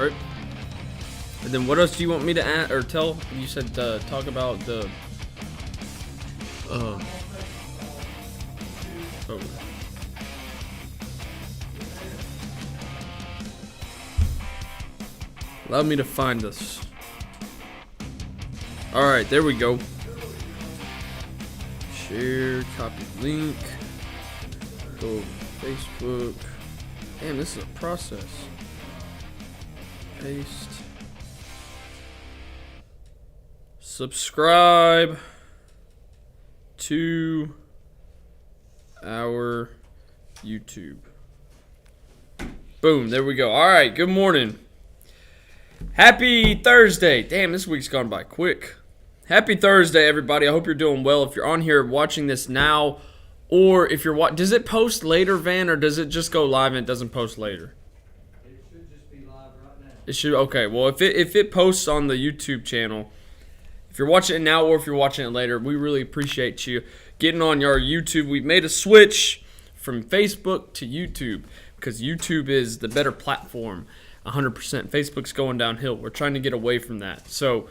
right? And then what else do you want me to add or tell? You said talk about the. Oh. Allow me to find this. All right, there we go. Share, copy link. Go Facebook. Damn, this is a process. Paste. Subscribe to our YouTube. Boom, there we go. All right, good morning. Happy Thursday. Damn, this week's gone by quick. Happy Thursday, everybody. I hope you're doing well. If you're on here watching this now, or if you're does it post later, Van, or does it just go live and it doesn't post later? It should just be live right now. It should. Okay. Well, if it posts on the YouTube channel, if you're watching it now or if you're watching it later, we really appreciate you getting on your YouTube. We've made a switch from Facebook to YouTube because YouTube is the better platform. 100%. Facebook's going downhill. We're trying to get away from that. So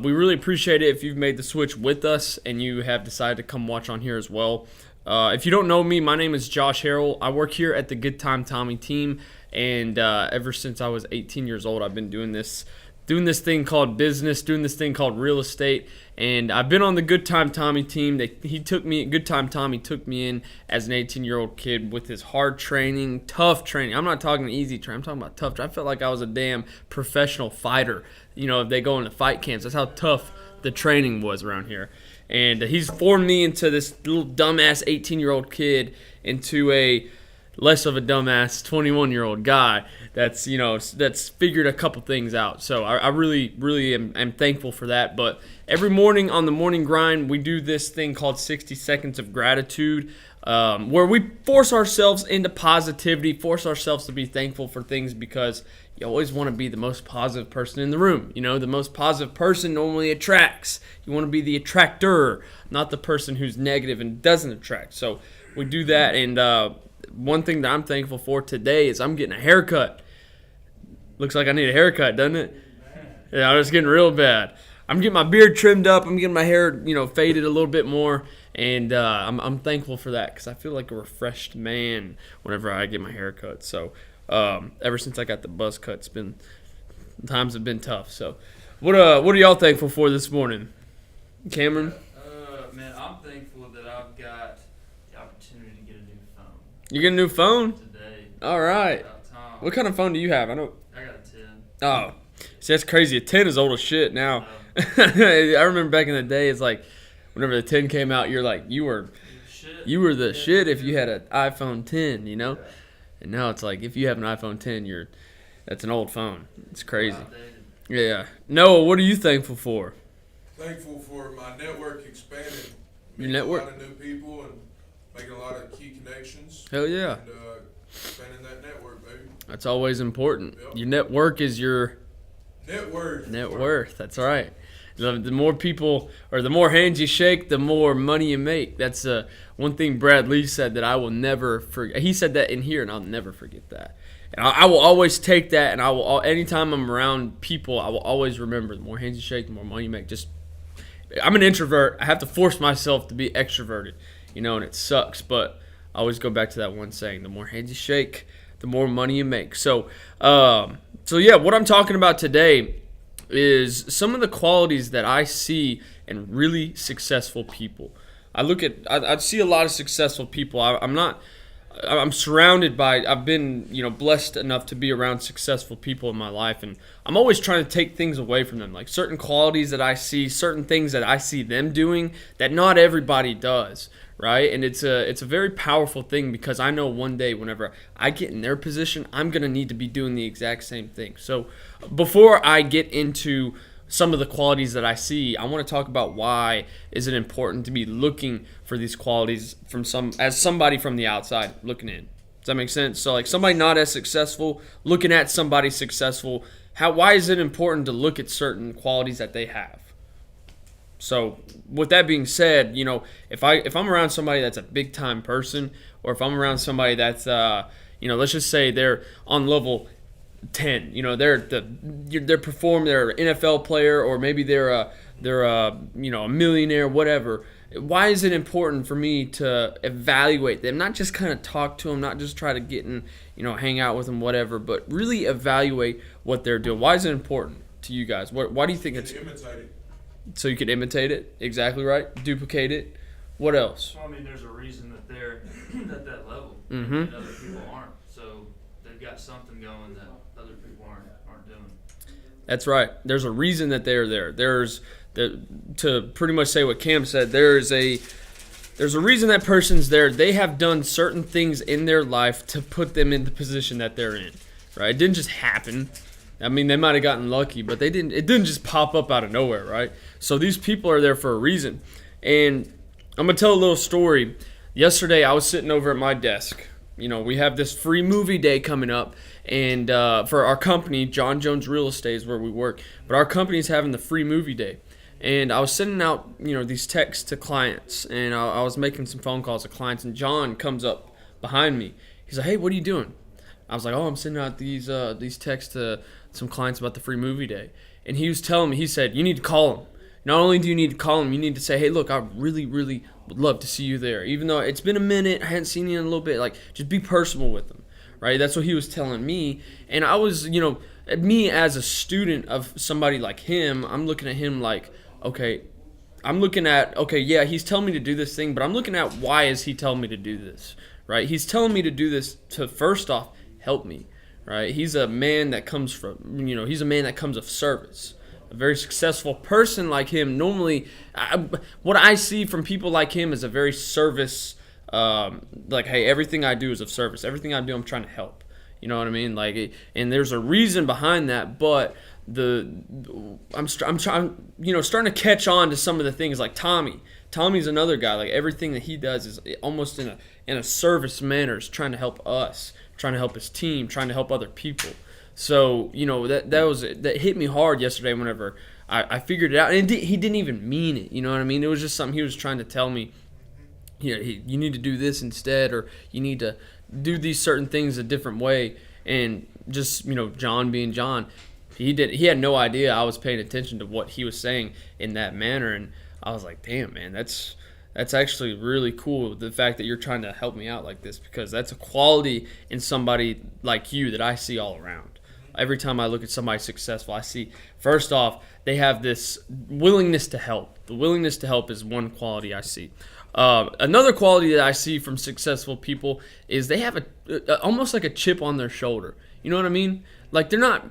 we really appreciate it if you've made the switch with us and you have decided to come watch on here as well. If you don't know me, my name is Josh Harrell. I work here at the GoodTimeTommy team, and ever since I was 18 years old, I've been doing this thing called business, doing this thing called real estate, and I've been on the GoodTimeTommy team. GoodTimeTommy took me in as an 18-year-old kid with his hard training, tough training. I'm not talking easy training. I'm talking about tough training. I felt like I was a damn professional fighter. You know, if they go into fight camps, that's how tough the training was around here. And he's formed me into this little dumbass 18-year-old kid into a less of a dumbass 21-year-old guy that's figured a couple things out. So I really am thankful for that. But every morning on the morning grind, we do this thing called 60 seconds of gratitude, where we force ourselves into positivity, force ourselves to be thankful for things, because you always want to be the most positive person in the room. You know, the most positive person normally attracts. You want to be the attractor, not the person who's negative and doesn't attract. So we do that, and one thing that I'm thankful for today is I'm getting a haircut. Looks like I need a haircut, doesn't it? Yeah, it's getting real bad. I'm getting my beard trimmed up. I'm getting my hair, faded a little bit more, and I'm thankful for that because I feel like a refreshed man whenever I get my hair cut. So ever since I got the buzz cut, times have been tough. So what are y'all thankful for this morning, Cameron? Man, I'm thankful that I've got the opportunity to get a new phone. You get a new phone? Today. All right. What kind of phone do you have? I got a 10. Oh, see, that's crazy. A 10 is old as shit now. I remember back in the day, it's like whenever the 10 came out, you were the shit if you had an iPhone 10, you know? And now it's like if you have an iPhone 10, that's an old phone. It's crazy. Yeah. Noah, what are you thankful for? Thankful for my network expanding. Your network? A lot of new people and making a lot of key connections. Hell yeah. And expanding that network, baby. That's always important. Yep. Your network is your net worth. Net worth. That's right. The more people, or the more hands you shake, the more money you make. That's one thing Brad Lee said that I will never forget. He said that in here, and I'll never forget that. And I will always take that, and anytime I'm around people, I will always remember the more hands you shake, the more money you make. I'm an introvert. I have to force myself to be extroverted, and it sucks. But I always go back to that one saying: the more hands you shake, the more money you make. So yeah, what I'm talking about today is some of the qualities that I see in really successful people. I see a lot of successful people. I'm surrounded by, I've been, blessed enough to be around successful people in my life, and I'm always trying to take things away from them, like certain qualities that I see, certain things that I see them doing that not everybody does, right? And it's a very powerful thing, because I know one day whenever I get in their position, I'm going to need to be doing the exact same thing. So before I get into some of the qualities that I see, I want to talk about why is it important to be looking for these qualities as somebody from the outside looking in. Does that make sense? So like somebody not as successful looking at somebody successful, why is it important to look at certain qualities that they have? So with that being said, if I'm around somebody that's a big time person, or if I'm around somebody that's let's just say they're on level 10. You know, they're they're an NFL player, or maybe they're a a millionaire, whatever. Why is it important for me to evaluate them? Not just kind of talk to them, not just try to get in, hang out with them, whatever, but really evaluate what they're doing. Why is it important to you guys? Why do you think it's Imitate it. so you can imitate it? Exactly right. Duplicate it. What else? Well, I mean, there's a reason that they're at that level, Mm-hmm. and other people aren't. So they've got something going that other people aren't doing. That's right. There's a reason that they're there. To pretty much say what Cam said, there's a reason that person's there. They have done certain things in their life to put them in the position that they're in. Right? It didn't just happen. I mean, they might have gotten lucky, but it didn't just pop up out of nowhere, right? So these people are there for a reason. And I'm going to tell a little story. Yesterday, I was sitting over at my desk. We have this free movie day coming up, and for our company, John Jones Real Estate is where we work, but our company's having the free movie day. And I was sending out, these texts to clients, and I was making some phone calls to clients, and John comes up behind me. He's like, "Hey, what are you doing?" I was like, "Oh, I'm sending out these texts to some clients about the free movie day." And he was telling me, he said, "You need to call them. Not only do you need to call them, you need to say, hey, look, I really, really would love to see you there. Even though it's been a minute, I hadn't seen you in a little bit. Like, just be personal with them." Right? That's what he was telling me. And I was, me as a student of somebody like him, I'm looking at him like, okay, yeah, he's telling me to do this thing, but I'm looking at why is he telling me to do this, right? He's telling me to do this to, first off, help me, right? He's a man that comes of service. A very successful person like him, normally, what I see from people like him is a very service, like, hey, everything I do is of service. Everything I do, I'm trying to help. You know what I mean? Like, and there's a reason behind that, but I'm starting to catch on to some of the things like Tommy. Tommy's another guy. Like, everything that he does is almost in a service manner. Is trying to help us, trying to help his team, trying to help other people. So that hit me hard yesterday whenever I figured it out, and he didn't even mean it. You know what I mean? It was just something he was trying to tell me. You need to do this instead, or you need to do these certain things a different way. And just John being John, he had no idea I was paying attention to what he was saying in that manner, and I was like, damn, man, that's actually really cool, the fact that you're trying to help me out like this, because that's a quality in somebody like you that I see all around. Every time I look at somebody successful, I see, first off, they have this willingness to help. The willingness to help is one quality I see. Another quality that I see from successful people is they have almost like a chip on their shoulder. You know what I mean? Like, they're not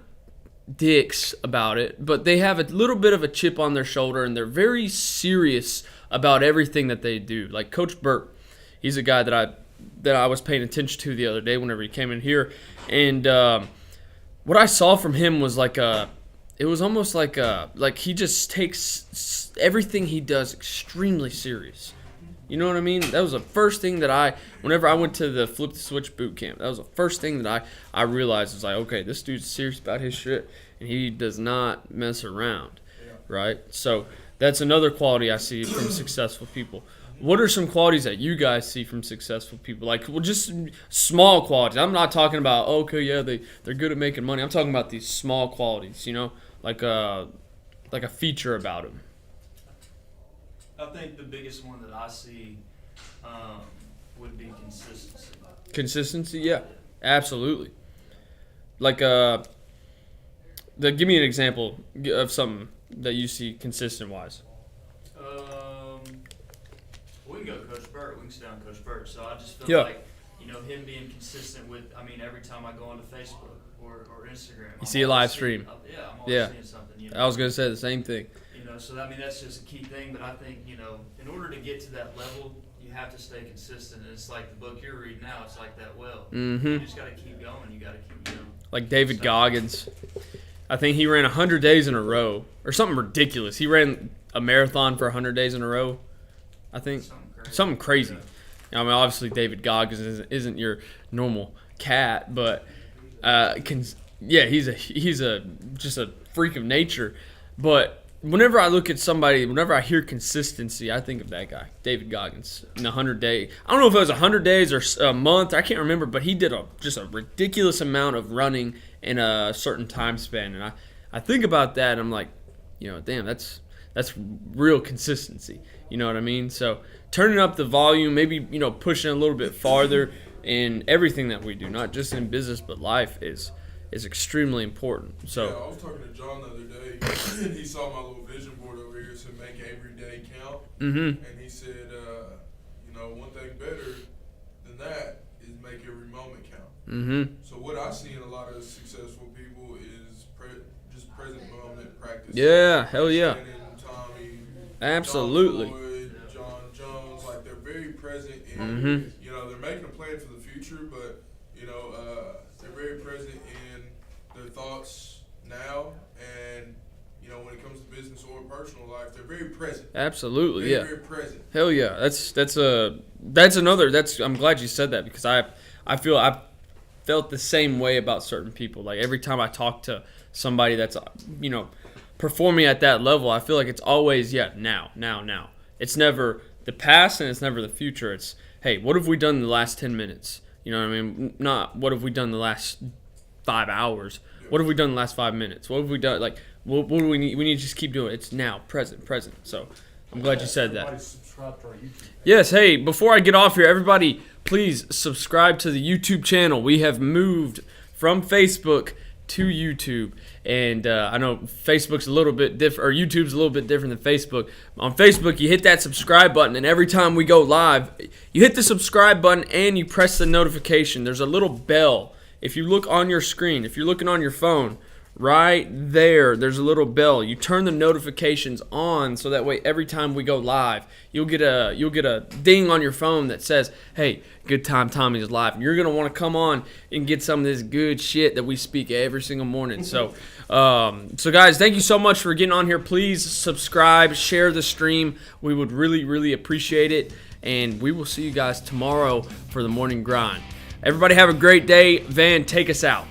dicks about it, but they have a little bit of a chip on their shoulder, and they're very serious about everything that they do. Like Coach Burt, he's a guy that I was paying attention to the other day whenever he came in here, and what I saw from him was it was almost like he just takes everything he does extremely serious. You know what I mean? That was the first thing that whenever I went to the Flip the Switch boot camp, that was the first thing that I realized was like, okay, this dude's serious about his shit, and he does not mess around, right? So that's another quality I see from successful people. What are some qualities that you guys see from successful people? Like, well, just small qualities. I'm not talking about, okay, yeah, they're good at making money. I'm talking about these small qualities, like a feature about them. I think the biggest one that I see would be consistency. Consistency, yeah, absolutely. Like, give me an example of something that you see consistent-wise. We can go Coach Burt. We can stay on Coach Burt. So I just feel like, him being consistent with, every time I go onto Facebook or Instagram. You see a live stream. I'm always seeing something. I was going to say the same thing. So that's just a key thing. But I think, in order to get to that level, you have to stay consistent. And it's like the book you're reading now. It's like that well. Mm-hmm. You just got to keep going. You got to keep going. Like David Goggins. I think he ran 100 days in a row or something ridiculous. He ran a marathon for 100 days in a row, I think. Something crazy. Yeah. Obviously David Goggins isn't your normal cat, but he's just a freak of nature. But whenever I look at somebody, whenever I hear consistency, I think of that guy, David Goggins, in 100 days. I don't know if it was 100 days or a month. I can't remember, but he did just a ridiculous amount of running in a certain time span. And I think about that, and I'm like, damn, that's real consistency. You know what I mean? So turning up the volume, maybe, pushing a little bit farther in everything that we do, not just in business but life, is extremely important. So I was talking to John the other day, and he saw my little vision board over here. It said make every day count. And he said, one thing better than that is make every moment count. So what I see in a lot of successful people is just present moment practice. Yeah, hell yeah. Shannon, Tommy, Absolutely. John Floyd, John Jones, like they're very present in, they're making a plan for the future, but, they're very present in their thoughts now, and when it comes to business or personal life, they're very present. Absolutely, Very present. Hell yeah, I'm glad you said that, because I feel I've felt the same way about certain people. Like every time I talk to somebody that's performing at that level, I feel like it's always now. It's never the past and it's never the future. It's, hey, what have we done in the last 10 minutes? You know what I mean? Not what have we done in the last 5 hours. What have we done in the last 5 minutes? What have we done? Like, what do we need? We need to just keep doing it. It's now, present. So I'm glad you said that. Subscribe to our YouTube page. Yes, hey, before I get off here, everybody, please subscribe to the YouTube channel. We have moved from Facebook to YouTube, and I know Facebook's a little bit different, or YouTube's a little bit different than Facebook. On Facebook, you hit that subscribe button, and every time we go live, you hit the subscribe button and you press the notification. There's a little bell. If you look on your screen, if you're looking on your phone, right there's a little bell. You turn the notifications on, so that way every time we go live, you'll get a ding on your phone that says, hey, Good Time Tommy is live. And you're going to want to come on and get some of this good shit that we speak every single morning. So guys, thank you so much for getting on here. Please subscribe, share the stream. We would really, really appreciate it. And we will see you guys tomorrow for the morning grind. Everybody have a great day. Van, take us out.